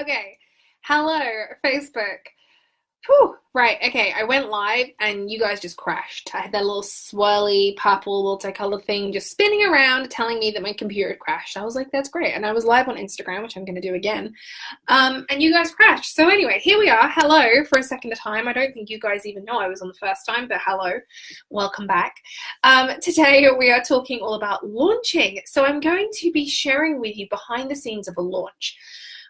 Okay. Hello, Facebook. Whew. Right, okay, I went live and you guys just crashed. I had that little swirly purple multicolored thing just spinning around telling me that my computer crashed. I was like, that's great. And I was live on Instagram, which I'm going to do again. And you guys crashed. So anyway, here we are. Hello for a second time. I don't think you guys even know I was on the first time, but hello. Welcome back. Today we are talking all about launching. So I'm going to be sharing with you behind the scenes of a launch.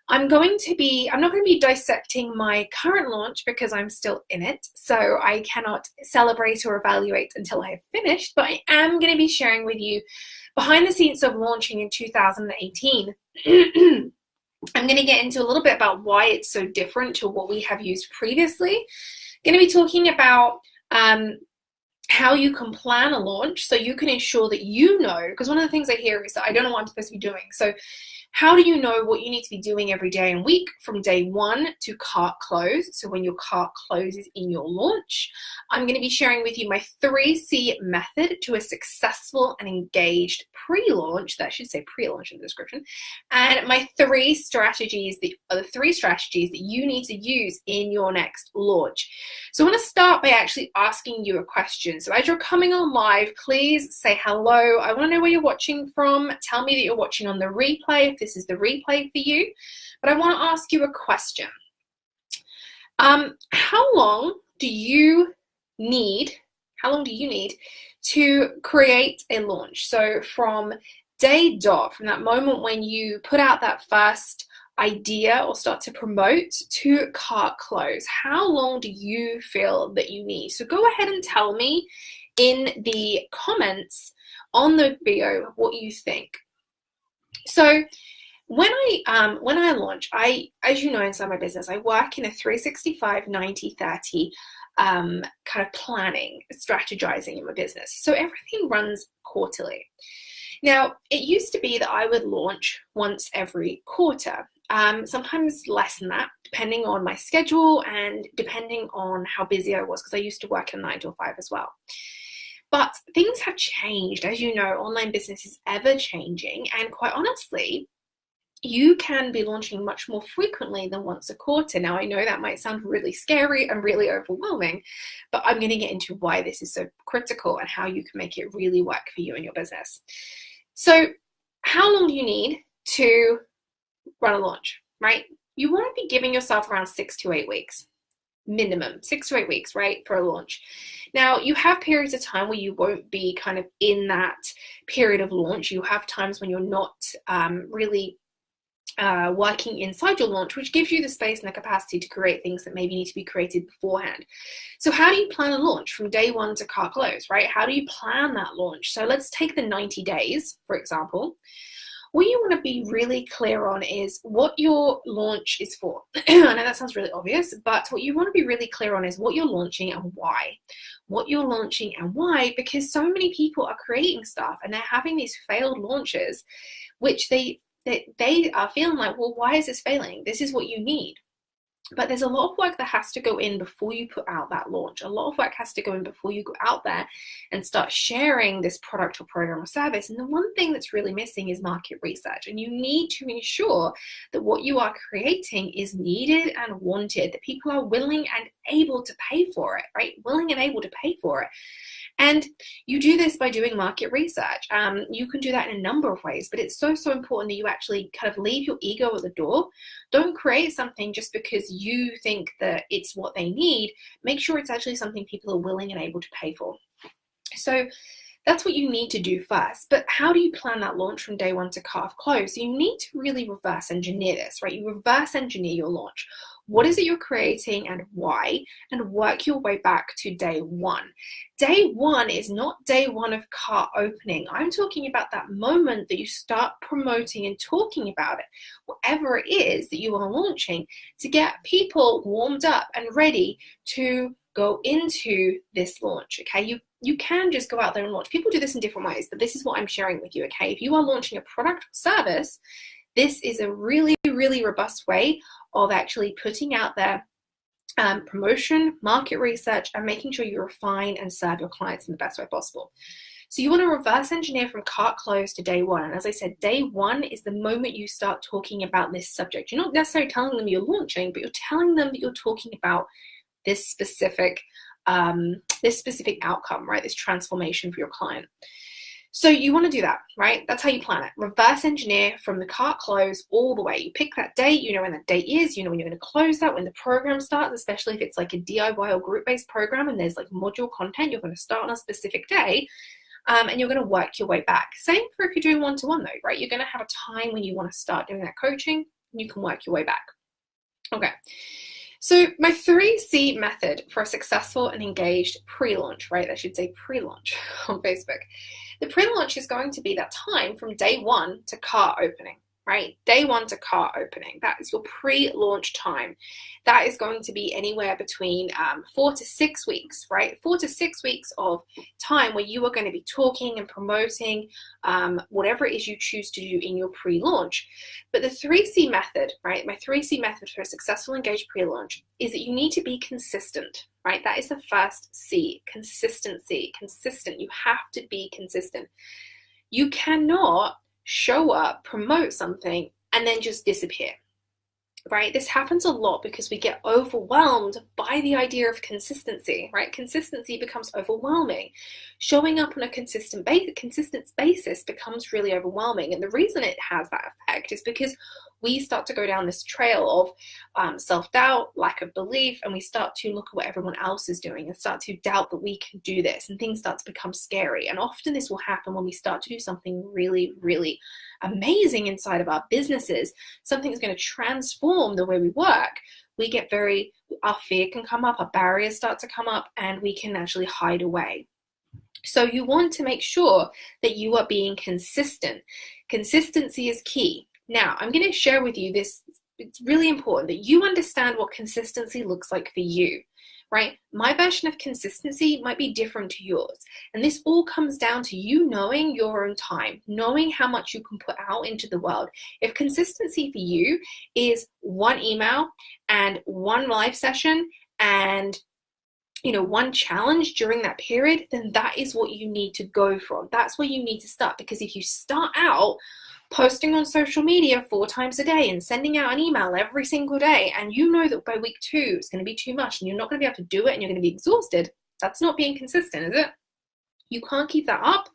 I'm not going to be dissecting my current launch because I'm still in it, so I cannot celebrate or evaluate until I have finished, but I am going to be sharing with you behind the scenes of launching in 2018. I'm going to get into a little bit about why it's so different to what we have used previously. I'm going to be talking about how you can plan a launch so you can ensure that you know, because one of the things I hear is that I don't know what I'm supposed to be doing. So how do you know what you need to be doing every day and week from day one to cart close? So when your cart closes in your launch, I'm going to be sharing with you my 3C method to a successful and engaged pre-launch. That should say pre-launch in the description. And my three strategies, the three strategies that you need to use in your next launch. So I want to start by actually asking you a question. So as you're coming on live, please say hello. I want to know where you're watching from. Tell me that you're watching on the replay, if this is the replay for you. But I want to ask you a question. How long do you need to create a launch? So from day dot, from that moment when you put out that first idea or start to promote to cart close, how long do you feel that you need? So go ahead and tell me in the comments on the video what you think. So when I launch, as you know, inside my business, I work in a 365, 90, 30 kind of planning, strategizing in my business. So everything runs quarterly. Now, it used to be that I would launch once every quarter. Sometimes less than that, depending on my schedule and depending on how busy I was, because I used to work a 9 to 5 as well. But things have changed. As you know, online business is ever changing. And quite honestly, you can be launching much more frequently than once a quarter. Now, I know that might sound really scary and really overwhelming, but I'm going to get into why this is so critical and how you can make it really work for you and your business. So how long do you need to run a launch, right? You want to be giving yourself around 6 to 8 weeks, minimum 6 to 8 weeks, right, for a launch. Now, you have periods of time where you won't be kind of in that period of launch. You have times when you're not really working inside your launch, which gives you the space and the capacity to create things that maybe need to be created beforehand. So how do you plan a launch from day one to cart close, right? How do you plan that launch? So let's take the 90 days, for example. What you want to be really clear on is what your launch is for. I know that sounds really obvious, but what you want to be really clear on is what you're launching and why. What you're launching and why, because so many people are creating stuff and they're having these failed launches, which they are feeling like, well, why is this failing? This is what you need. But there's a lot of work that has to go in before you put out that launch. A lot of work has to go in before you go out there and start sharing this product or program or service. And the one thing that's really missing is market research. And you need to ensure that what you are creating is needed and wanted, that people are willing and able to pay for it, right? Willing and able to pay for it. And you do this by doing market research. You can do that in a number of ways, but it's so important that you actually kind of leave your ego at the door. Don't create something just because you think that it's what they need. Make sure it's actually something people are willing and able to pay for. So that's what you need to do first. But how do you plan that launch from day one to cart close? So you need to really reverse engineer this, right? You reverse engineer your launch. What is it you're creating and why? And work your way back to day one. Day one is not day one of cart opening. I'm talking about that moment that you start promoting and talking about it, whatever it is that you are launching, to get people warmed up and ready to go into this launch, okay? You can just go out there and launch. People do this in different ways, but this is what I'm sharing with you, okay? If you are launching a product or service, this is a really, really robust way of actually putting out there promotion, market research, and making sure you refine and serve your clients in the best way possible. So you want to reverse engineer from cart close to day one. And as I said, day one is the moment you start talking about this subject. You're not necessarily telling them you're launching, but you're telling them that you're talking about this specific outcome, right? This transformation for your client. So you want to do that, right? That's how you plan it. Reverse engineer from the cart close all the way. You pick that date, you know when that date is, you know when you're going to close that, when the program starts, especially if it's like a DIY or group-based program and there's like module content, you're going to start on a specific day, and you're going to work your way back. Same for if you're doing one-to-one though, right? You're going to have a time when you want to start doing that coaching, and you can work your way back. Okay. So my 3C method for a successful and engaged pre-launch, right? I should say pre-launch on Facebook. The pre-launch is going to be that time from day one to cart opening, right? Day one to cart opening. That is your pre-launch time. That is going to be anywhere between 4 to 6 weeks, right? 4 to 6 weeks of time where you are going to be talking and promoting whatever it is you choose to do in your pre-launch. But the 3C method, right? My 3C method for a successful engaged pre-launch is that you need to be consistent, right? That is the first C, consistency, consistent. You have to be consistent. You cannot show up, promote something, and then just disappear, right? This happens a lot because we get overwhelmed by the idea of consistency, right? Consistency becomes overwhelming. Showing up on a consistent basis becomes really overwhelming. And the reason it has that effect is because we start to go down this trail of self-doubt, lack of belief, and we start to look at what everyone else is doing and start to doubt that we can do this, and things start to become scary. And often this will happen when we start to do something really, really amazing inside of our businesses, something that's going to transform the way we work. Our fear can come up, our barriers start to come up, and we can actually hide away. So you want to make sure that you are being consistent. Consistency is key. Now, I'm going to share with you this. It's really important that you understand what consistency looks like for you, right? My version of consistency might be different to yours. And this all comes down to you knowing your own time, knowing how much you can put out into the world. If consistency for you is one email and one live session and one challenge during that period, then that is what you need to go from. That's where you need to start. Because if you start out posting on social media 4 times a day and sending out an email every single day, and you know that by week 2 it's going to be too much and you're not going to be able to do it and you're going to be exhausted, that's not being consistent, is it? You can't keep that up.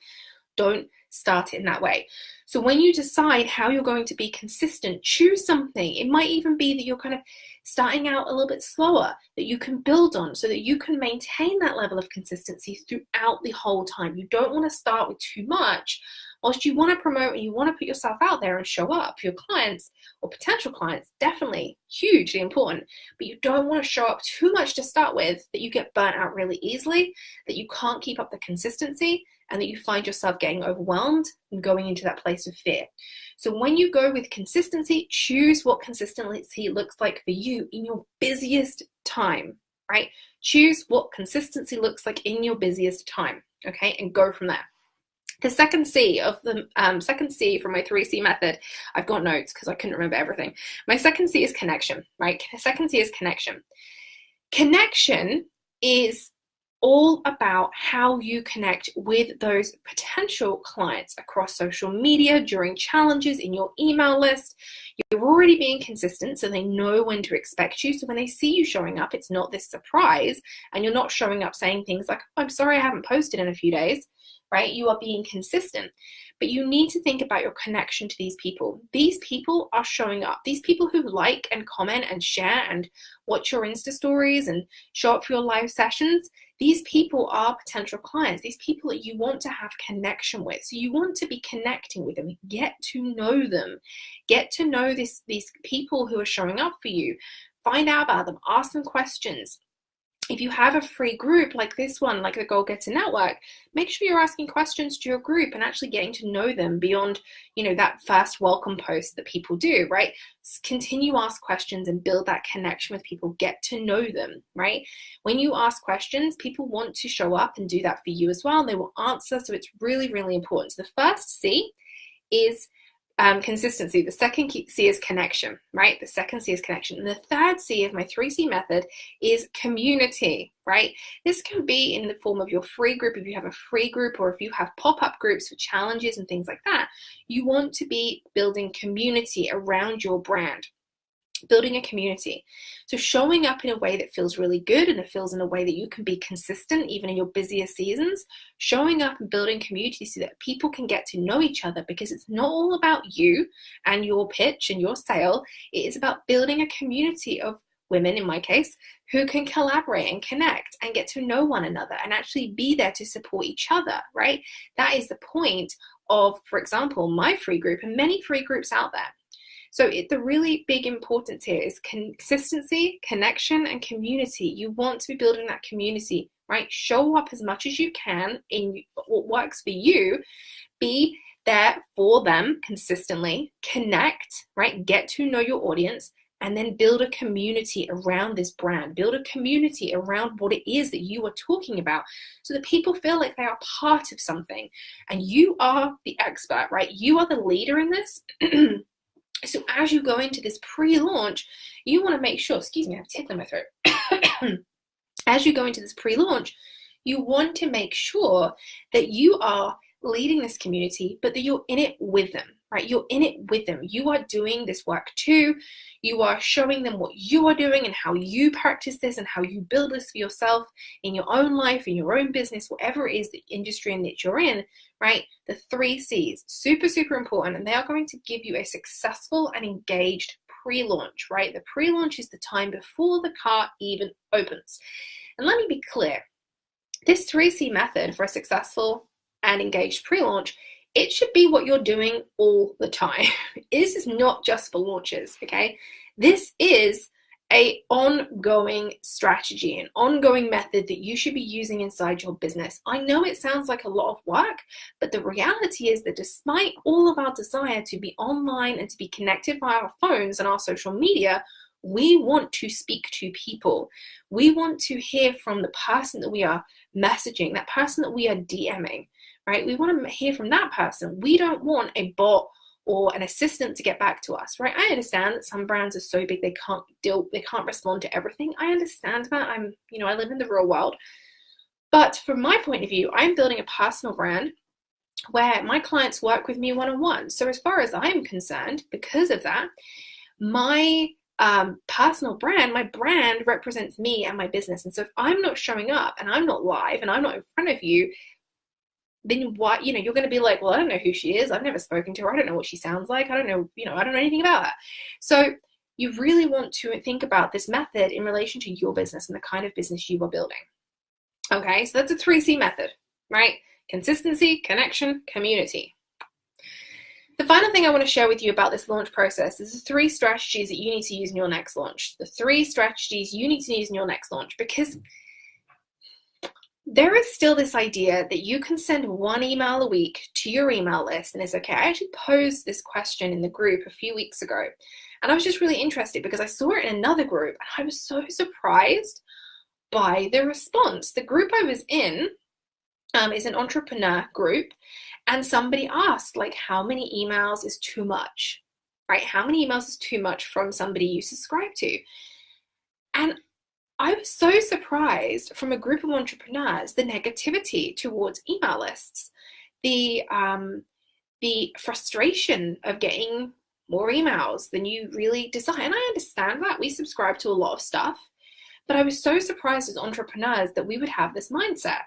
Don't start it in that way. So when you decide how you're going to be consistent, choose something. It might even be that you're kind of starting out a little bit slower that you can build on so that you can maintain that level of consistency throughout the whole time. You don't want to start with too much. Whilst you want to promote and you want to put yourself out there and show up for your clients or potential clients, definitely hugely important, but you don't want to show up too much to start with that you get burnt out really easily, that you can't keep up the consistency, and that you find yourself getting overwhelmed and going into that place of fear. So when you go with consistency, choose what consistency looks like for you in your busiest time, right? Choose what consistency looks like in your busiest time, okay? And go from there. The second C of the second C from my 3C method, I've got notes because I couldn't remember everything. My second C is connection, right? The second C is connection. Connection is all about how you connect with those potential clients across social media, during challenges, in your email list. You're already being consistent so they know when to expect you. So when they see you showing up, it's not this surprise, and you're not showing up saying things like, I'm sorry I haven't posted in a few days, right? You are being consistent. But you need to think about your connection to these people. These people are showing up. These people who like and comment and share and watch your Insta stories and show up for your live sessions, these people are potential clients. These people that you want to have connection with. So you want to be connecting with them. Get to know them. Get to know these people who are showing up for you. Find out about them. Ask them questions. If you have a free group like this one, like the Goal Getter Network, make sure you're asking questions to your group and actually getting to know them beyond, that first welcome post that people do, right? Continue ask questions and build that connection with people. Get to know them, right? When you ask questions, people want to show up and do that for you as well. And they will answer. So it's really, really important. So the first C is Consistency. The second C is connection, right? The second C is connection. And the third C of my 3C method is community, right? This can be in the form of your free group, if you have a free group, or if you have pop-up groups for challenges and things like that. You want to be building community around your brand. Building a community. So showing up in a way that feels really good, and it feels in a way that you can be consistent even in your busiest seasons. Showing up and building community so that people can get to know each other, because it's not all about you and your pitch and your sale. It is about building a community of women, in my case, who can collaborate and connect and get to know one another and actually be there to support each other, right? That is the point of, for example, my free group and many free groups out there. So the really big importance here is consistency, connection, and community. You want to be building that community, right? Show up as much as you can in what works for you. Be there for them consistently. Connect, right? Get to know your audience, and then build a community around this brand. Build a community around what it is that you are talking about, so that people feel like they are part of something. And you are the expert, right? You are the leader in this. So as you go into this pre-launch, you want to make sure, excuse me, I have a tickle in my throat. As you go into this pre-launch, you want to make sure that you are leading this community, but that you're in it with them, right? You're in it with them. You are doing this work too. You are showing them what you are doing and how you practice this and how you build this for yourself in your own life, in your own business, whatever it is the industry in that you're in, right? The 3 C's, super, super important. And they are going to give you a successful and engaged pre-launch, right? The pre-launch is the time before the cart even opens. And let me be clear, this 3C method for a successful and engaged pre-launch, it should be what you're doing all the time. This is not just for launches, okay? This is an ongoing strategy, an ongoing method that you should be using inside your business. I know it sounds like a lot of work, but the reality is that despite all of our desire to be online and to be connected via our phones and our social media, we want to speak to people. We want to hear from the person that we are messaging, that person that we are DMing, right? We want to hear from that person. We don't want a bot or an assistant to get back to us, right? I understand that some brands are so big they can't respond to everything. I understand that. I live in the real world. But from my point of view, I'm building a personal brand where my clients work with me one-on-one. So as far as I'm concerned, because of that, my personal brand, my brand represents me and my business. And so if I'm not showing up and I'm not live and I'm not in front of you, then what, you're going to be like, well, I don't know who she is. I've never spoken to her. I don't know what she sounds like. I don't know, I don't know anything about her. So you really want to think about this method in relation to your business and the kind of business you are building. Okay, so that's a 3C method, right? Consistency, connection, community. The final thing I want to share with you about this launch process is the 3 strategies that you need to use in your next launch. The 3 strategies you need to use in your next launch, because there is still this idea that you can send 1 email a week to your email list and it's okay. I actually posed this question in the group a few weeks ago, and I was just really interested because I saw it in another group and I was so surprised by the response. The group I was in is an entrepreneur group, and somebody asked, like, how many emails is too much, right? How many emails is too much from somebody you subscribe to? And I was so surprised from a group of entrepreneurs, the negativity towards email lists, the frustration of getting more emails than you really desire. And I understand that. We subscribe to a lot of stuff, but I was so surprised as entrepreneurs that we would have this mindset.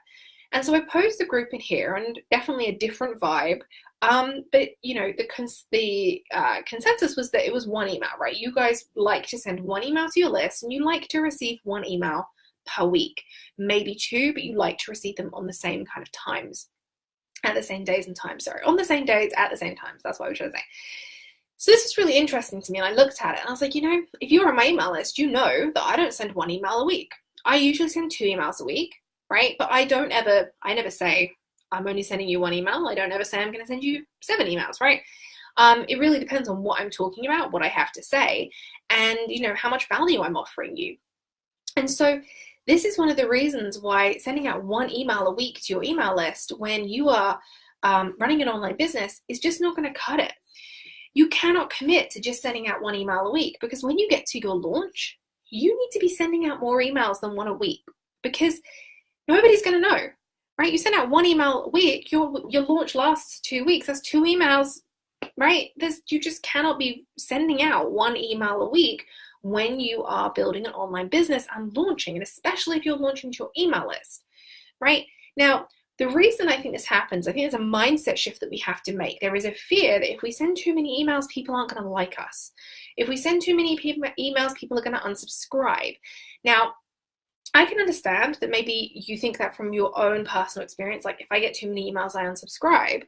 And so I posed the group in here, and definitely a different vibe. But the consensus was that it was 1 email, right? You guys like to send 1 email to your list, and you like to receive 1 email per week, maybe 2, but you like to receive them on the same kind of times, at the same days and times. Sorry, on the same days at the same times. That's what I was trying to say. So this is really interesting to me, and I looked at it and I was like, if you're on my email list, you know that I don't send 1 email a week. I usually send 2 emails a week, right? But I never say I'm only sending you 1 email. I don't ever say I'm going to send you 7 emails, right? It really depends on what I'm talking about, what I have to say, and how much value I'm offering you. And so this is one of the reasons why sending out 1 email a week to your email list when you are running an online business is just not going to cut it. you cannot commit to just sending out one email a week, because when you get to your launch, you need to be sending out more emails than one a week, because nobody's going to know, right? You send out one email a week, your launch lasts 2 weeks. That's 2 emails, right? You just cannot be sending out one email a week when you are building an online business and launching, and especially if you're launching to your email list, right? Now, the reason I think this happens, I think there's a mindset shift that we have to make. There is a fear that if we send too many emails, people aren't going to like us. If we send too many emails, people are going to unsubscribe. Now, I can understand that maybe you think that from your own personal experience, like if I get too many emails, I unsubscribe.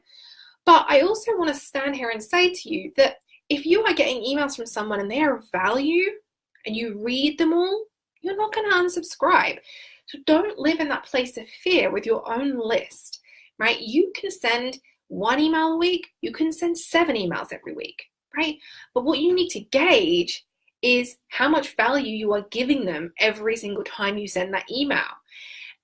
But I also want to stand here and say to you that if you are getting emails from someone and they are of value and you read them all, you're not going to unsubscribe. So don't live in that place of fear with your own list, right? You can send 1 email a week, you can send 7 emails every week, right? But what you need to gauge is how much value you are giving them every single time you send that email.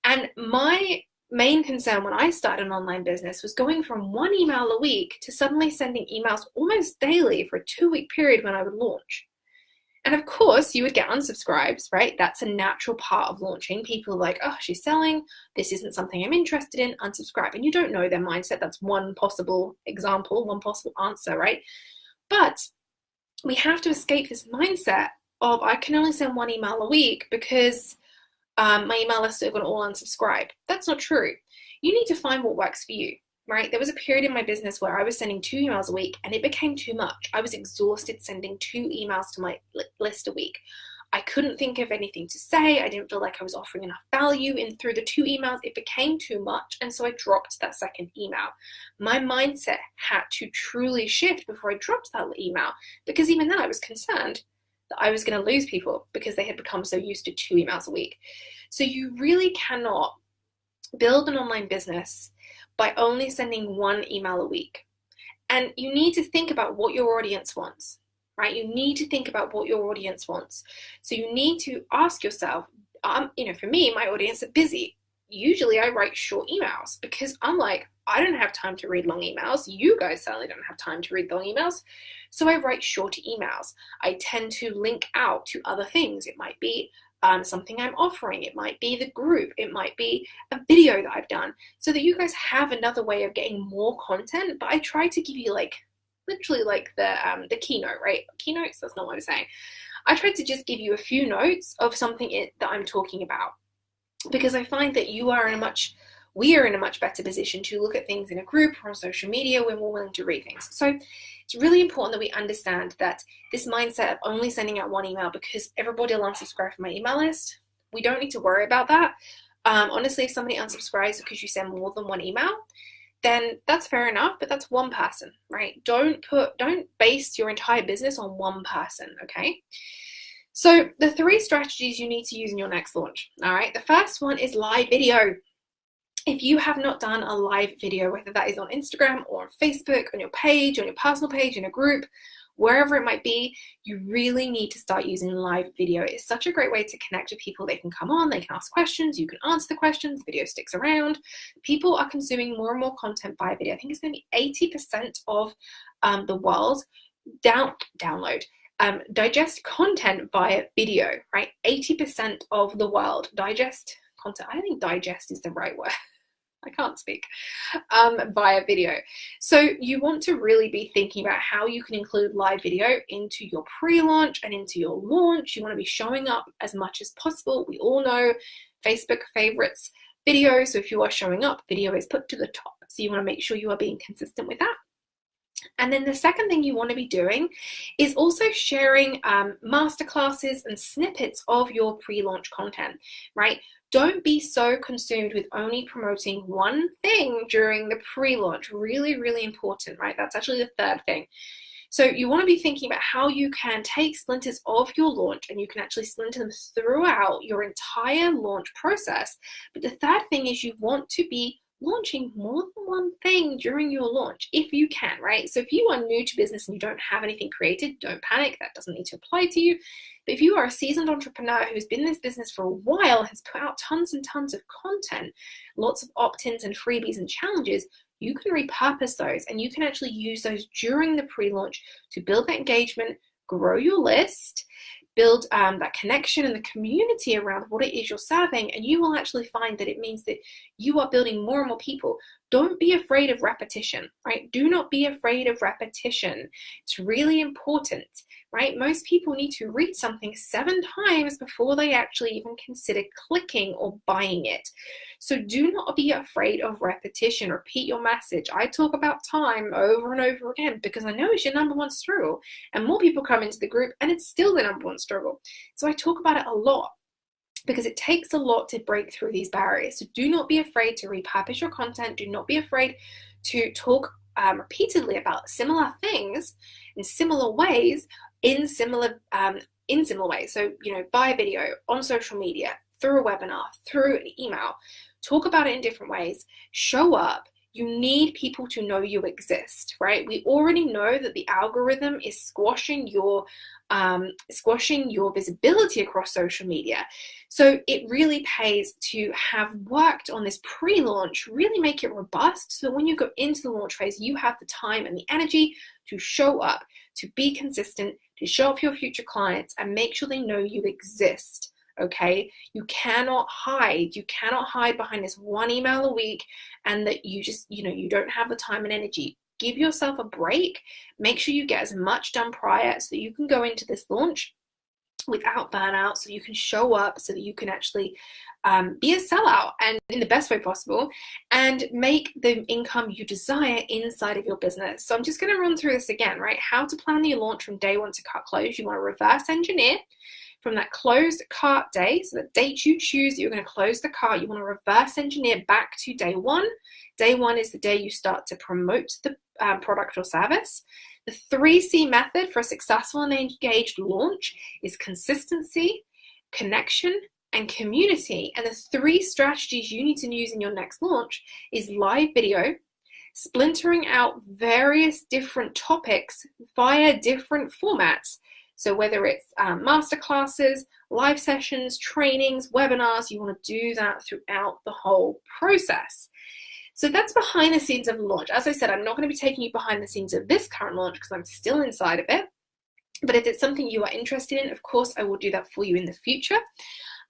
And my main concern when I started an online business was going from 1 email a week to suddenly sending emails almost daily for a 2-week period when I would launch. And of course, you would get unsubscribes, right? That's a natural part of launching. People are like, oh, she's selling. This isn't something I'm interested in. Unsubscribe. And you don't know their mindset. That's one possible example, one possible answer, right? But we have to escape this mindset of I can only send 1 email a week because my email list are going to all unsubscribe. That's not true. You need to find what works for you, right? There was a period in my business where I was sending 2 emails a week and it became too much. I was exhausted sending 2 emails to my list a week. I couldn't think of anything to say. I didn't feel like I was offering enough value through the 2 emails. It became too much. And so I dropped that second email. My mindset had to truly shift before I dropped that email, because even then I was concerned that I was going to lose people because they had become so used to 2 emails a week. So you really cannot build an online business by only sending 1 email a week. And you need to think about what your audience wants, right? You need to think about what your audience wants. So you need to ask yourself, for me, my audience are busy. Usually I write short emails because I'm like, I don't have time to read long emails. You guys certainly don't have time to read long emails. So I write shorter emails. I tend to link out to other things. It might be something I'm offering. It might be the group. It might be a video that I've done, so that you guys have another way of getting more content. But I try to give you literally the keynote, right? Keynotes, that's not what I'm saying. I tried to just give you a few notes of something that I'm talking about, because I find that we are in a much better position to look at things in a group or on social media when we're willing to read things. So it's really important that we understand that this mindset of only sending out 1 email because everybody will unsubscribe from my email list, we don't need to worry about that. Honestly, if somebody unsubscribes because you send more than 1 email, then that's fair enough, but that's one person, right? Don't base your entire business on one person, okay? So the 3 strategies you need to use in your next launch, all right? The first one is live video. If you have not done a live video, whether that is on Instagram or on Facebook, on your page, on your personal page, in a group, wherever it might be, you really need to start using live video. It's such a great way to connect with people. They can come on, they can ask questions, you can answer the questions, the video sticks around. People are consuming more and more content via video. I think it's going to be 80% of the world digest content via video, right? 80% of the world digest content. I think digest is the right word. I can't speak, via video. So you want to really be thinking about how you can include live video into your pre-launch and into your launch. You want to be showing up as much as possible. We all know Facebook favorites video. So if you are showing up, video is put to the top. So you want to make sure you are being consistent with that. And then the second thing you want to be doing is also sharing masterclasses and snippets of your pre-launch content, right? Don't be so consumed with only promoting one thing during the pre-launch. Really, really important, right? That's actually the third thing. So you want to be thinking about how you can take splinters of your launch and you can actually splinter them throughout your entire launch process. But the third thing is you want to be launching more than one thing during your launch, if you can, right? So if you are new to business and you don't have anything created, don't panic. That doesn't need to apply to you. But if you are a seasoned entrepreneur who's been in this business for a while, has put out tons and tons of content, lots of opt-ins and freebies and challenges, you can repurpose those and you can actually use those during the pre-launch to build that engagement, grow your list, build that connection and the community around what it is you're serving, and you will actually find that it means that you are building more and more people. Don't be afraid of repetition, right? Do not be afraid of repetition. It's really important, right? Most people need to read something 7 times before they actually even consider clicking or buying it. So do not be afraid of repetition. Repeat your message. I talk about time over and over again because I know it's your number one struggle, and more people come into the group and it's still the number one struggle. So I talk about it a lot, because it takes a lot to break through these barriers. So do not be afraid to repurpose your content. Do not be afraid to talk repeatedly about similar things in similar ways, in similar ways. So, via video, on social media, through a webinar, through an email. Talk about it in different ways. Show up. You need people to know you exist, right? We already know that the algorithm is squashing your visibility across social media. So it really pays to have worked on this pre-launch, really make it robust, so that when you go into the launch phase, you have the time and the energy to show up, to be consistent, to show up for your future clients and make sure they know you exist. Okay, you cannot hide. You cannot hide behind this one email a week and that you just, you don't have the time and energy. Give yourself a break. Make sure you get as much done prior so that you can go into this launch without burnout, so you can show up, so that you can actually be a sellout and in the best way possible and make the income you desire inside of your business. So I'm just going to run through this again, right? How to plan your launch from day one to cart close. You want to reverse engineer from that closed cart day, so the date you choose that you're going to close the cart, you want to reverse engineer back to day one. Day one is the day you start to promote the product or service. The 3C method for a successful and engaged launch is consistency, connection, and community. And the 3 strategies you need to use in your next launch is live video, splintering out various different topics via different formats. So whether it's masterclasses, live sessions, trainings, webinars, you want to do that throughout the whole process. So that's behind the scenes of the launch. As I said, I'm not going to be taking you behind the scenes of this current launch because I'm still inside of it. But if it's something you are interested in, of course, I will do that for you in the future.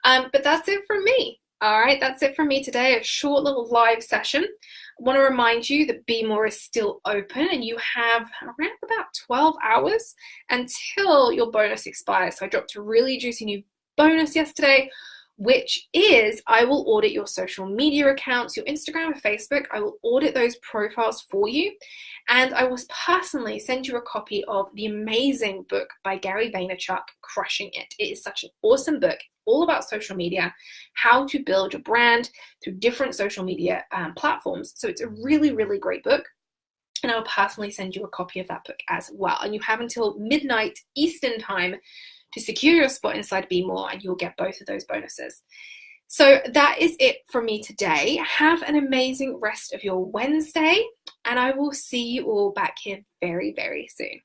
But that's it from me. All right, that's it from me today, a short little live session. I want to remind you that Be More is still open and you have around about 12 hours until your bonus expires. So I dropped a really juicy new bonus yesterday, which is I will audit your social media accounts, your Instagram and Facebook. I will audit those profiles for you. And I will personally send you a copy of the amazing book by Gary Vaynerchuk, Crushing It. It is such an awesome book, all about social media, how to build your brand through different social media platforms. So it's a really, really great book. And I'll personally send you a copy of that book as well. And you have until midnight Eastern time to secure your spot inside Be More, and you'll get both of those bonuses. So that is it from me today. Have an amazing rest of your Wednesday, and I will see you all back here very, very soon.